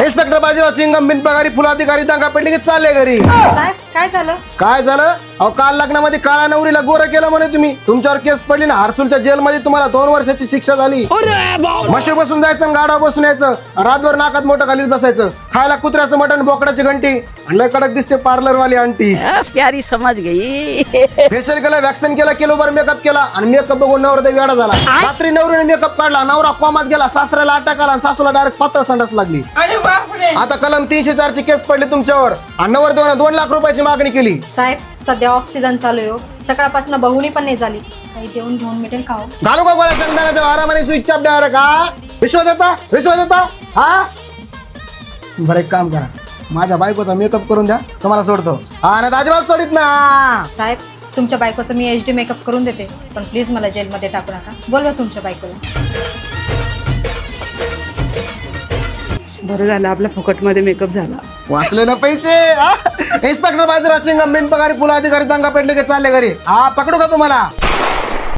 Inspector Bajirao chewing gum बिनपगारी फुलाधिकारी दंगा पेटली की चालले घरी. साहेब काय झालं? काय झालं? अहो काल लग्नामध्ये काळ्या नवरीला गोरं केलं म्हणे तुम्ही. तुमच्यावर केस पडली ना, हर्सुलच्या जेलमध्ये तुम्हाला 2 वर्षाची शिक्षा झाली. मशी बसून जायचं, गाडा बसून यायचं, रातभर नाकात मोठं खालीच बसायचं, खायला कुत्र्याचं मटण, बोकडाची घंटी, लय कडक दिसते पार्लर वाली आंटी. प्यारी समज गई. फेशियल केलं, वॅक्सिन केलं, किलोभर मेकअप केला आणि मेकअप बघून नवरा वेडा झाला. रात्री नवरीने मेकअप काढला, नवरा कोमात गेला, सासऱ्याला अटॅक आला आणि सासूला डायरेक्ट पातळ संडास लागली. आता कलम 304 ची केस पडली तुमच्यावर आणि नवरदेवाने 2 लाख रुपयाची मागणी केली. साहेब सध्या ऑफ सीझन चालू आहे हो. सकाळपासून बहुणी पण नाही झाली. काही देऊन घेऊन मिळेल का हो? घालू का गोळ्या चंदनाच्या आरामाने स्विच चाप द्या का? विश्वास येता हा? बरं एक काम करा, माझ्या बायकोचा मेकअप करून द्या, तुम्हाला सोडतो. हा नाही अजिबात सोडित ना. साहेब तुमच्या बायकोचं मी HD मेकअप करून देते, पण प्लीज मला जेलमध्ये टाकू नका. बोलवा तुमच्या बायकोला. बरं झालं आपला फुकटमध्ये मेकअप झाला. वाचले ना पैसे. इन्स्पेक्टर बाजीराव चिंगम बिनपगारी फुलाधिकारी दंगा पेटले की चालले घरी. हा पकडू का तुम्हाला?